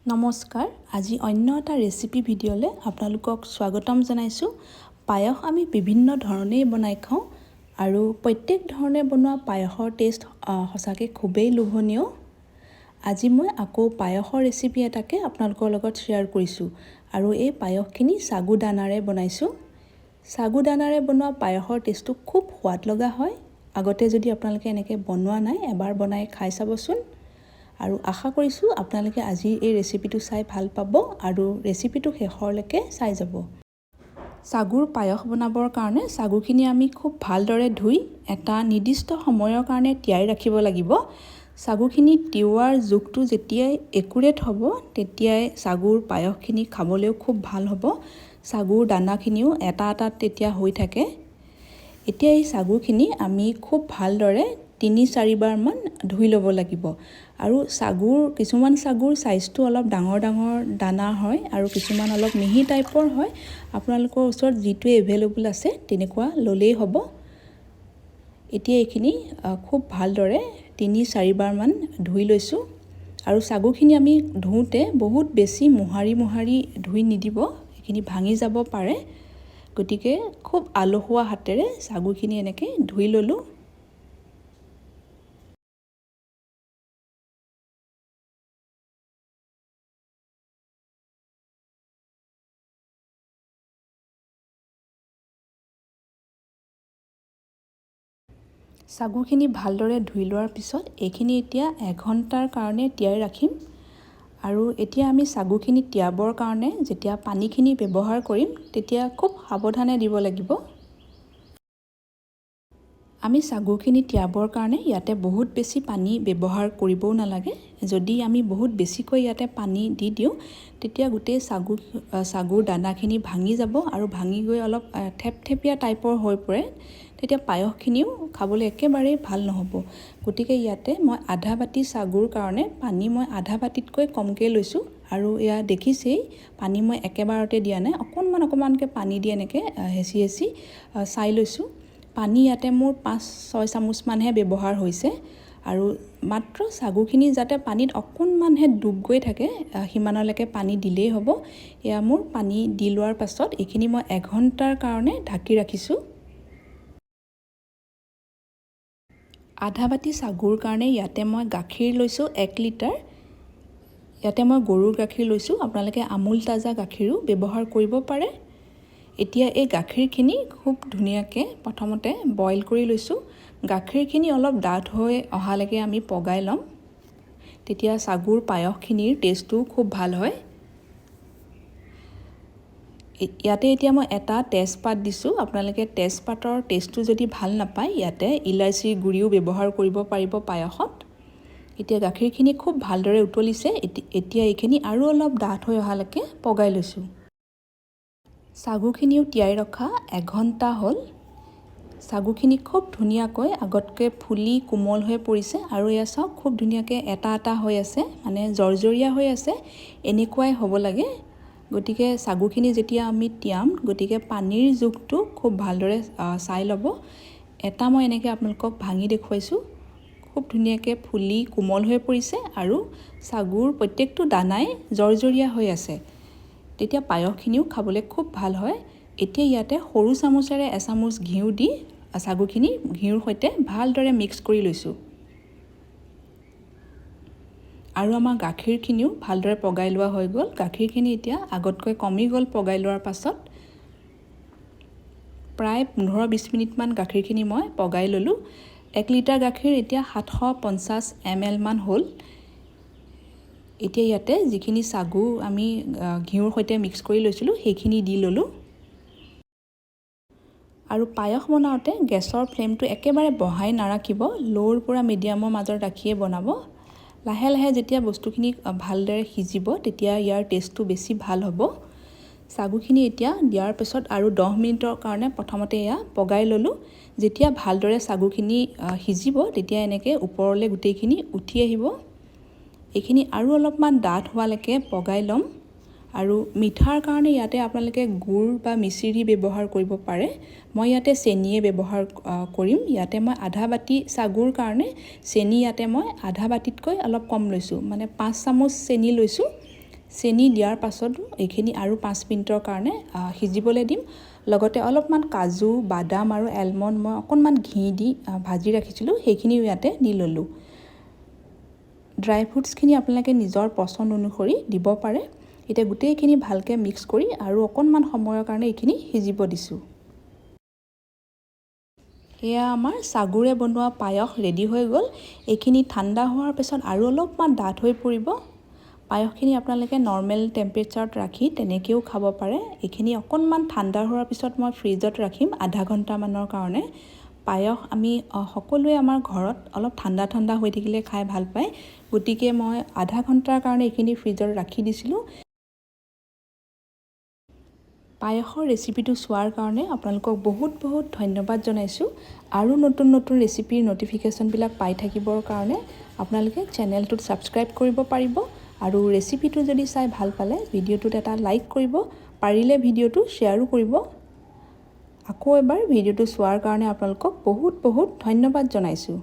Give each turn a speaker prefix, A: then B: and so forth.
A: নমস্কাৰ আজি অন্য এটা ৰেচিপি ভিডিঅ'লৈ আপোনালোকক স্বাগতম জনাইছোঁ। পায়স আমি বিভিন্ন ধৰণেই বনাই খাওঁ আৰু প্ৰত্যেক ধৰণে বনোৱা পায়সৰ টেষ্ট সঁচাকৈ খুবেই লোভনীয়। আজি মই আকৌ পায়সৰ ৰেচিপি এটাকে আপোনালোকৰ লগত শ্বেয়াৰ কৰিছোঁ আৰু এই পায়সখিনি সাগুদানাৰে বনাইছোঁ। সাগুদানাৰে বনোৱা পায়সৰ টেষ্টটো খুব সোৱাদ লগা হয়। আগতে যদি আপোনালোকে এনেকৈ বনোৱা নাই এবাৰ বনাই খাই চাবচোন আৰু আশা কৰিছোঁ আপোনালোকে আজি এই ৰেচিপিটো চাই ভাল পাব আৰু ৰেচিপিটো শেষৰলৈকে চাই যাব। সাগুৰ পায়স বনাবৰ কাৰণে সাগুখিনি আমি খুব ভালদৰে ধুই এটা নিৰ্দিষ্ট সময়ৰ কাৰণে তিয়াই ৰাখিব লাগিব। সাগুখিনি তিওৱাৰ জোখটো যেতিয়াই একুৰেট হ'ব তেতিয়াই সাগুৰ পায়সখিনি খাবলৈও খুব ভাল হ'ব। সাগুৰ দানাখিনিও এটা এটা তেতিয়া হৈ থাকে। এতিয়া এই সাগুখিনি আমি খুব ভালদৰে ৩-৪ বাৰমান ধুই ল'ব লাগিব আৰু কিছুমান সাগুৰ চাইজটো অলপ ডাঙৰ ডাঙৰ দানা হয় আৰু কিছুমান অলপ মিহি টাইপৰ হয়। আপোনালোকৰ ওচৰত যিটো এভেইলেবল আছে তেনেকুৱা ল'লেই হ'ব। এতিয়া এইখিনি খুব ভালদৰে ৩-৪ বাৰমান ধুই লৈছোঁ আৰু সাগুখিনি আমি ধুওঁতে বহুত বেছি মোহাৰি ধুই নিদিব, এইখিনি ভাঙি যাব পাৰে। গতিকে খুব আলসুৱা হাতেৰে সাগুখিনি এনেকৈ ধুই ল'লোঁ। সাগুখিনি ভালদৰে ধুই লোৱাৰ পিছত এইখিনি এতিয়া 1 ঘণ্টাৰ কাৰণে তিয়াই ৰাখিম আৰু এতিয়া আমি সাগুখিনি তিয়াবৰ কাৰণে যেতিয়া পানীখিনি ব্যৱহাৰ কৰিম তেতিয়া খুব সাৱধানে দিব লাগিব। আমি সাগুখিনি তিয়াবৰ কাৰণে ইয়াতে বহুত বেছি পানী ব্যৱহাৰ কৰিবও নালাগে। যদি আমি বহুত বেছিকৈ ইয়াতে পানী দি দিওঁ তেতিয়া গোটেই সাগুৰ দানাখিনি ভাঙি যাব আৰু ভাঙি গৈ অলপ থেপথেপীয়া টাইপৰ হৈ পৰে। তেতিয়া পায়সখিনিও খাবলৈ একেবাৰেই ভাল নহ'ব। গতিকে ইয়াতে মই আধা বাতি সাগুৰ কাৰণে পানী মই আধা বাতিতকৈ কমকৈ লৈছোঁ আৰু এয়া দেখিছেই পানী মই একেবাৰতে দিয়া নাই, অকণমানকৈ পানী দি এনেকৈ হেঁচি চাই লৈছোঁ। পানী ইয়াতে মোৰ 5-6 চামুচমানহে ব্যৱহাৰ হৈছে আৰু মাত্ৰ সাগুখিনি যাতে পানীত অকণমানহে ডুব গৈ থাকে সিমানলৈকে পানী দিলেই হ'ব। এয়া মোৰ পানী দি লোৱাৰ পাছত এইখিনি মই 1 ঘণ্টাৰ কাৰণে ঢাকি ৰাখিছোঁ। আধা বাতি সাগুৰ কাৰণে ইয়াতে মই গাখীৰ লৈছোঁ 1 লিটাৰ। ইয়াতে মই গৰুৰ গাখীৰ লৈছোঁ, আপোনালোকে আমুল তাজা গাখীৰো ব্যৱহাৰ কৰিব পাৰে। এতিয়া এই গাখীৰখিনি খুব ধুনীয়াকৈ প্ৰথমতে বইল কৰি লৈছোঁ। গাখীৰখিনি অলপ ডাঠ হৈ অহালৈকে আমি পগাই ল'ম, তেতিয়া সাগুৰ পায়সখিনিৰ টেষ্টটোও খুব ভাল হয়। ইয়াতে এতিয়া মই এটা তেজপাত দিছোঁ। আপোনালোকে তেজপাতৰ টেষ্টটো যদি ভাল নাপায় ইয়াতে ইলাচীৰ গুড়িও ব্যৱহাৰ কৰিব পাৰিব পায়সত। এতিয়া গাখীৰখিনি খুব ভালদৰে উতলিছে। এতিয়া এইখিনি আৰু অলপ ডাঠ হৈ অহালৈকে পগাই লৈছোঁ। সাগুখিনিও তিয়াই ৰখা 1 ঘণ্টা হ'ল। সাগুখিনি খুব ধুনীয়াকৈ আগতকৈ ফুলি কোমল হৈ পৰিছে আৰু এয়া চাওক খুব ধুনীয়াকৈ এটা হৈ আছে, মানে জৰ্জৰীয়া হৈ আছে, এনেকুৱাই হ'ব লাগে। গতিকে সাগুখিনি যেতিয়া আমি তিয়াম গতিকে পানীৰ জোখটো খুব ভালদৰে চাই ল'ব। এটা মই এনেকৈ আপোনালোকক ভাঙি দেখুৱাইছোঁ, খুব ধুনীয়াকৈ ফুলি কোমল হৈ পৰিছে আৰু সাগুৰ প্ৰত্যেকটো দানাই জৰ্জৰীয়া হৈ আছে। তেতিয়া পায়সখিনিও খাবলৈ খুব ভাল হয়। এতিয়া ইয়াতে সৰু চামুচেৰে এচামুচ ঘিউ দি সাগুখিনি ঘিউৰ সৈতে ভালদৰে মিক্স কৰি লৈছোঁ আৰু আমাৰ গাখীৰখিনিও ভালদৰে পগাই লোৱা হৈ গ'ল। গাখীৰখিনি এতিয়া আগতকৈ কমি গ'ল পগাই লোৱাৰ পাছত। প্ৰায় 15-20 মিনিটমান গাখীৰখিনি মই পগাই ল'লোঁ। 1 লিটাৰ গাখীৰ এতিয়া 750 ml মান হ'ল। এতিয়া ইয়াতে যিখিনি সাগু আমি ঘিউৰ সৈতে মিক্স কৰি লৈছিলোঁ সেইখিনি দি ল'লোঁ আৰু পায়স বনাওঁতে গেছৰ ফ্লেমটো একেবাৰে বঢ়াই নাৰাখিব, ল'ৰ পৰা মিডিয়ামৰ মাজত ৰাখিয়ে বনাব। লাহে লাহে যেতিয়া বস্তুখিনি ভালদৰে সিজিব তেতিয়া ইয়াৰ টেষ্টটো বেছি ভাল হ'ব। সাগুখিনি এতিয়া দিয়াৰ পিছত আৰু 10 মিনিটৰ কাৰণে প্ৰথমতে এয়া পগাই ল'লোঁ। যেতিয়া ভালদৰে সাগুখিনি সিজিব তেতিয়া এনেকৈ ওপৰলৈ গোটেইখিনি উঠি আহিব। এইখিনি আৰু অলপমান ডাঠ হোৱালৈকে পগাই ল'ম আৰু মিঠাৰ কাৰণে ইয়াতে আপোনালোকে গুড় বা মিচিৰি ব্যৱহাৰ কৰিব পাৰে। মই ইয়াতে চেনিয়ে ব্যৱহাৰ কৰিম। ইয়াতে মই আধা বাতি সাগুৰ কাৰণে চেনি ইয়াতে মই আধা বাতিতকৈ অলপ কম লৈছোঁ, মানে 5 চামুচ চেনি লৈছোঁ। চেনি দিয়াৰ পাছত এইখিনি আৰু 5 মিনিটৰ কাৰণে সিজিবলৈ দিম। লগতে অলপমান কাজু, বাদাম আৰু এলমণ্ড মই অকণমান ঘি দি ভাজি ৰাখিছিলোঁ, সেইখিনিও ইয়াতে দি ল'লোঁ। ড্ৰাই ফ্ৰুটছখিনি আপোনালোকে নিজৰ পচন্দ অনুসৰি দিব পাৰে। এতিয়া গোটেইখিনি ভালকৈ মিক্স কৰি আৰু অকণমান সময়ৰ কাৰণে এইখিনি সিজিব দিছোঁ। এয়া আমাৰ চাগুৰে বনোৱা পায়স ৰেডি হৈ গ'ল। এইখিনি ঠাণ্ডা হোৱাৰ পিছত আৰু অলপমান ডাঠ হৈ পৰিব। পায়সখিনি আপোনালোকে নৰ্মেল টেম্পাৰেচাৰত ৰাখি তেনেকৈও খাব পাৰে। এইখিনি অকণমান ঠাণ্ডা হোৱাৰ পিছত মই ফ্ৰিজত ৰাখিম আধা ঘণ্টামানৰ কাৰণে। পায়স আমি সকলোৱে আমাৰ ঘৰত অলপ ঠাণ্ডা ঠাণ্ডা হৈ থাকিলে খাই ভাল পায়, গতিকে মই আধা ঘণ্টাৰ কাৰণে এইখিনি ফ্ৰিজত ৰাখি দিছিলোঁ। পায়সৰ ৰেচিপিটো চোৱাৰ কাৰণে আপোনালোকক বহুত বহুত ধন্যবাদ জনাইছোঁ। আৰু নতুন নতুন ৰেচিপিৰ ন'টিফিকেশ্যনবিলাক পাই থাকিবৰ কাৰণে আপোনালোকে চেনেলটোত ছাবস্ক্ৰাইব কৰিব পাৰিব। আৰু ৰেচিপিটো যদি চাই ভাল পালে ভিডিঅ'টোত এটা লাইক কৰিব, পাৰিলে ভিডিঅ'টো শ্বেয়াৰো কৰিব। আকৌ এবাৰ ভিডিঅ'টো চোৱাৰ কাৰণে আপোনালোকক বহুত বহুত ধন্যবাদ জনাইছোঁ।